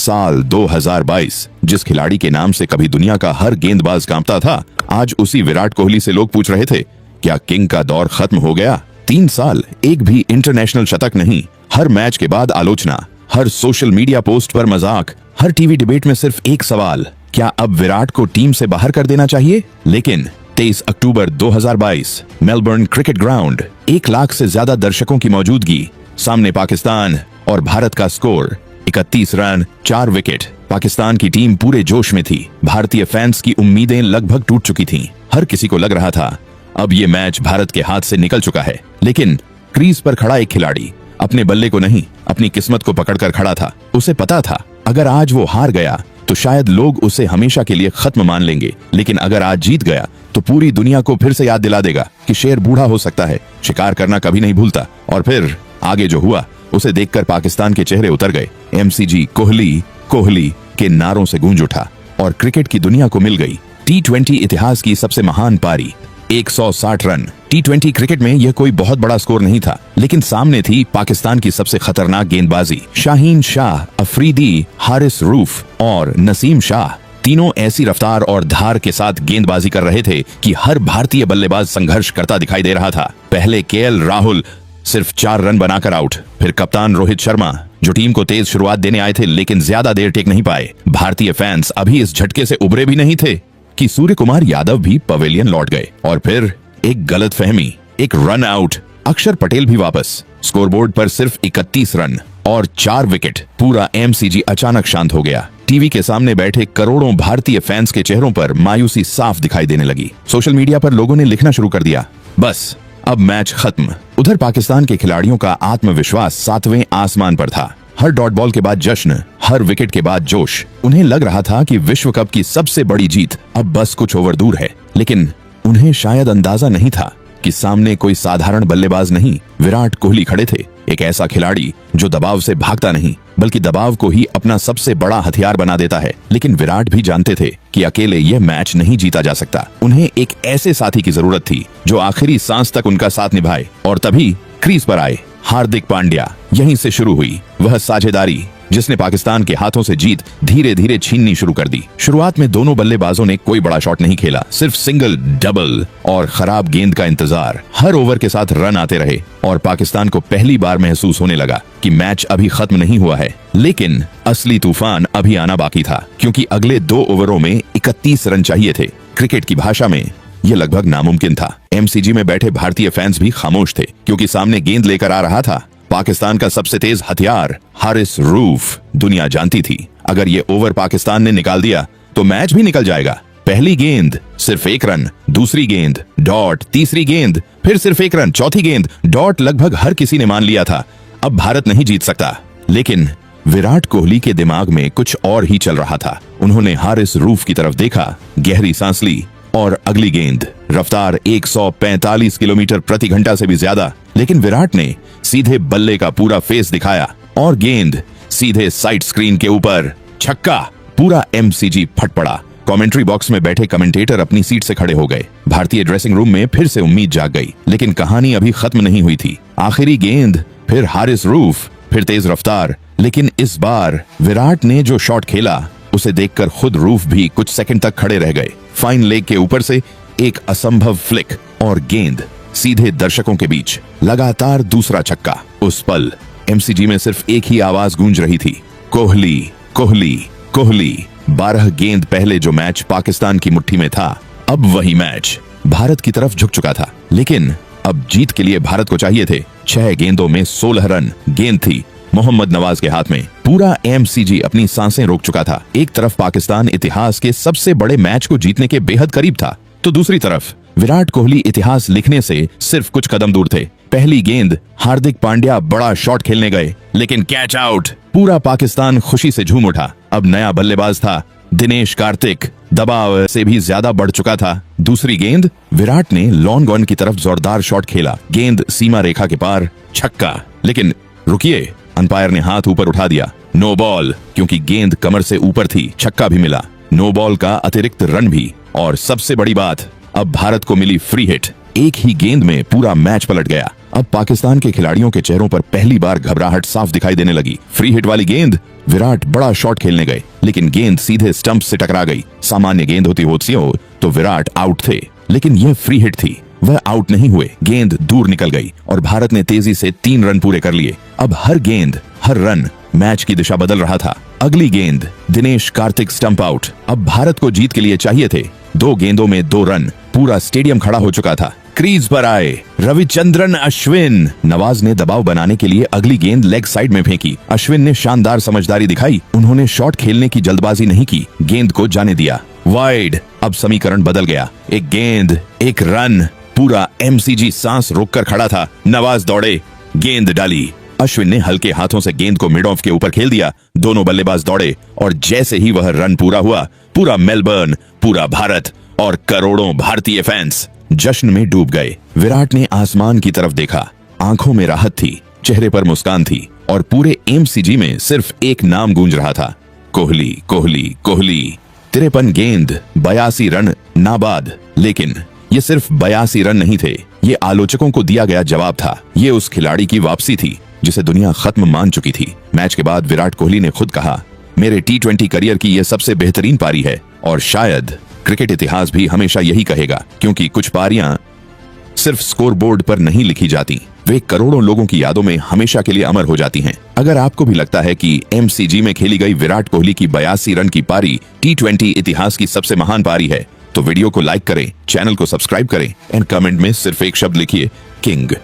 साल 2022 जिस खिलाड़ी के नाम से कभी दुनिया का हर गेंदबाज कांपता था, आज उसी विराट कोहली से लोग पूछ रहे थे क्या किंग का दौर खत्म हो गया। 3 साल एक भी इंटरनेशनल शतक नहीं, हर मैच के बाद आलोचना, हर सोशल मीडिया पोस्ट पर मजाक, हर टीवी डिबेट में सिर्फ एक सवाल, क्या अब विराट को टीम से बाहर कर देना चाहिए। लेकिन 23 अक्टूबर 2022 मेलबर्न क्रिकेट ग्राउंड, 1 लाख से ज्यादा दर्शकों की मौजूदगी, सामने पाकिस्तान और भारत का स्कोर 31 रन 4 विकेट। पाकिस्तान की टीम पूरे जोश में थी, भारतीय फैंस की उम्मीदें लगभग टूट चुकी थीं। हर किसी को लग रहा था अब ये मैच भारत के हाथ से निकल चुका है। लेकिन क्रीज पर खड़ा एक खिलाड़ी अपने बल्ले को नहीं, अपनी किस्मत को पकड़कर खड़ा था। उसे पता था अगर आज वो हार गया तो शायद लोग उसे हमेशा के लिए खत्म मान लेंगे, लेकिन अगर आज जीत गया तो पूरी दुनिया को फिर से याद दिला देगा कि शेर बूढ़ा हो सकता है, शिकार करना कभी नहीं भूलता। और फिर आगे जो हुआ उसे देखकर पाकिस्तान के चेहरे उतर गए। MCG कोहली कोहली के नारों से गूंज उठा और क्रिकेट की दुनिया को मिल गई T20 इतिहास की सबसे महान पारी, 160 रन। T20 क्रिकेट में यह कोई बहुत बड़ा स्कोर नहीं था, लेकिन सामने थी पाकिस्तान की सबसे खतरनाक गेंदबाजी। शाहीन शाह, अफरीदी, हारिस रूफ और नसीम शाह तीनों ऐसी रफ्तार और धार के साथ गेंदबाजी कर रहे थे कि हर भारतीय बल्लेबाज संघर्ष करता दिखाई दे रहा था। पहले KL राहुल सिर्फ 4 रन बनाकर आउट, फिर कप्तान रोहित शर्मा जो टीम को तेज शुरुआत देने आए थे लेकिन ज्यादा देर टेक नहीं पाए। भारतीय फैंस अभी इस झटके से उबरे भी नहीं थे कि सूर्य कुमार यादव भी पवेलियन लौट गए। और फिर एक गलतफहमी, एक रन आउट, अक्षर पटेल भी वापस। स्कोरबोर्ड पर सिर्फ 31 रन और 4 विकेट। पूरा MCG अचानक शांत हो गया। टीवी के सामने बैठे करोड़ों भारतीय फैंस के चेहरों पर मायूसी साफ दिखाई देने लगी। सोशल मीडिया पर लोगों ने लिखना शुरू कर दिया, बस अब मैच खत्म। उधर पाकिस्तान के खिलाड़ियों का आत्मविश्वास 7वें आसमान पर था। हर डॉट बॉल के बाद जश्न, हर विकेट के बाद जोश। उन्हें लग रहा था कि विश्व कप की सबसे बड़ी जीत अब बस कुछ ओवर दूर है। लेकिन उन्हें शायद अंदाजा नहीं था कि सामने कोई साधारण बल्लेबाज नहीं, विराट कोहली खड़े थे। एक ऐसा खिलाड़ी जो दबाव से भागता नहीं बल्कि दबाव को ही अपना सबसे बड़ा हथियार बना देता है। लेकिन विराट भी जानते थे कि अकेले यह मैच नहीं जीता जा सकता। उन्हें एक ऐसे साथी की जरूरत थी जो आखिरी सांस तक उनका साथ निभाए। और तभी क्रीज पर आए हार्दिक पांड्या। यहीं से शुरू हुई वह साझेदारी जिसने पाकिस्तान के हाथों से जीत धीरे धीरे छीननी शुरू कर दी। शुरुआत में दोनों बल्लेबाजों ने कोई बड़ा शॉट नहीं खेला, सिर्फ सिंगल, डबल और खराब गेंद का इंतजार। हर ओवर के साथ रन आते रहे और पाकिस्तान को पहली बार महसूस होने लगा कि मैच अभी खत्म नहीं हुआ है। लेकिन असली तूफान अभी आना बाकी था, क्योंकि अगले 2 ओवरों में 31 रन चाहिए थे। क्रिकेट की भाषा में यह लगभग नामुमकिन था। MCG में बैठे भारतीय फैंस भी खामोश थे, क्योंकि सामने गेंद लेकर आ रहा था पाकिस्तान का सबसे तेज हथियार हारिस रूफ। दुनिया जानती थी अगर ये ओवर पाकिस्तान ने निकाल दिया तो मैच भी निकल जाएगा। पहली गेंद सिर्फ 1 रन, दूसरी गेंद डॉट, तीसरी गेंद फिर सिर्फ 1 रन, चौथी गेंद डॉट। लगभग हर किसी ने मान लिया था अब भारत नहीं जीत सकता। लेकिन विराट कोहली के दिमाग में कुछ और ही चल रहा था। उन्होंने हारिस रूफ की तरफ देखा, गहरी सांस ली और अगली गेंद, रफ्तार 145 किलोमीटर प्रति घंटा से भी ज्यादा। लेकिन विराट ने सीधे बल्ले का पूरा फेस दिखाया और गेंद सीधे साइड स्क्रीन के ऊपर, छक्का। पूरा MCG फट पड़ा। कमेंट्री बॉक्स में बैठे कमेंटेटर अपनी सीट से खड़े हो गए। भारतीय ड्रेसिंग रूम में फिर से उम्मीद जाग गई। लेकिन कहानी अभी खत्म नहीं हुई थी। आखिरी गेंद, फिर हारिस रूफ, फिर तेज रफ्तार। लेकिन इस बार विराट ने जो शॉट खेला उसे देखकर खुद रूफ भी कुछ सेकंड तक खड़े रह गए। फाइन लेग के ऊपर से एक असंभव फ्लिक और गेंद सीधे दर्शकों के बीच। लगातार दूसरा छक्का। उस पल MCG में सिर्फ एक ही आवाज गूंज रही थी, कोहली कोहली कोहली। 12 गेंद पहले जो मैच पाकिस्तान की मुट्ठी में था, अब वही मैच भारत की तरफ झुक चुका था। लेकिन अब जीत के लिए भारत को चाहिए थे 6 गेंदों में 16 रन। गेंद थी मोहम्मद नवाज के हाथ में। पूरा MCG अपनी सांसें रोक चुका था। एक तरफ पाकिस्तान इतिहास के सबसे बड़े मैच को जीतने के बेहद करीब था, तो दूसरी तरफ विराट कोहली इतिहास लिखने से सिर्फ कुछ कदम दूर थे। पहली गेंद, हार्दिक पांड्या बड़ा शॉट खेलने गए, लेकिन कैच आउट। पूरा पाकिस्तान खुशी से झूम उठा। अब नया बल्लेबाज था दिनेश कार्तिक, दबाव से भी ज्यादा बढ़ चुका था। दूसरी गेंद, विराट ने लॉन्ग ऑन की तरफ जोरदार शॉट खेला, गेंद सीमा रेखा के पार, छक्का। लेकिन रुकिए, अंपायर ने हाथ ऊपर उठा दिया, नो बॉल, क्योंकि गेंद कमर से ऊपर थी। छक्का भी मिला, नो बॉल का अतिरिक्त रन भी। और सबसे बड़ी बात, अब भारत को मिली फ्री हिट। एक ही गेंद में पूरा मैच पलट गया। अब पाकिस्तान के खिलाड़ियों के चेहरों पर पहली बार घबराहट साफ दिखाई देने लगी। फ्री हिट वाली गेंद विराट बड़ा शॉट खेलने गए, लेकिन गेंद सीधे स्टंप से टकरा गई। सामान्य गेंद होती तो विराट आउट थे, लेकिन यह फ्री हिट थी। वह आउट नहीं हुए, गेंद दूर निकल गई और भारत ने तेजी से 3 रन पूरे कर लिए। अब हर गेंद, हर रन मैच की दिशा बदल रहा था। अगली गेंद, दिनेश कार्तिक स्टंप आउट। अब भारत को जीत के लिए चाहिए थे 2 गेंदों में 2 रन। पूरा स्टेडियम खड़ा हो चुका था। क्रीज पर आए रविचंद्रन अश्विन। नवाज ने दबाव बनाने के लिए अगली गेंद लेग साइड में फेंकी। अश्विन ने शानदार समझदारी दिखाई। उन्होंने शॉट खेलने की जल्दबाजी नहीं की, गेंद को जाने दिया। वाइड। अब समीकरण बदल गया। एक गेंद, एक रन। पूरा एमसीजी सांस रोककर खड़ा था। नवाज दौड़े, गेंद डाली। अश्विन ने हल्के हाथों से गेंद को मिड ऑफ के ऊपर खेल दिया। दोनों बल्लेबाज दौड़े और जैसे ही वह रन पूरा हुआ, पूरा मेलबर्न, पूरा भारत और करोड़ों भारतीय फैंस जश्न में डूब गए। विराट ने आसमान की तरफ देखा। आंखों में राहत थी, चेहरे पर मुस्कान थी और पूरे एमसीजी में सिर्फ एक नाम गूंज रहा था, कोहली, कोहली, कोहली। 53 गेंद, 82 रन नाबाद। लेकिन ये सिर्फ 82 रन नहीं थे, ये आलोचकों को दिया गया जवाब था। ये उस खिलाड़ी की वापसी थी जिसे दुनिया खत्म मान चुकी थी। मैच के बाद विराट कोहली ने खुद कहा, मेरे T20 करियर की यह सबसे बेहतरीन पारी है और शायद क्रिकेट इतिहास भी हमेशा यही कहेगा, क्योंकि कुछ पारियां सिर्फ स्कोरबोर्ड पर नहीं लिखी जाती, वे करोड़ों लोगों की यादों में हमेशा के लिए अमर हो जाती हैं। अगर आपको भी लगता है कि एमसीजी में खेली गई विराट कोहली की 82 रन की पारी T20 इतिहास की सबसे महान पारी है, तो वीडियो को लाइक करें, चैनल को सब्सक्राइब करें एंड कमेंट में सिर्फ एक शब्द लिखिए, किंग।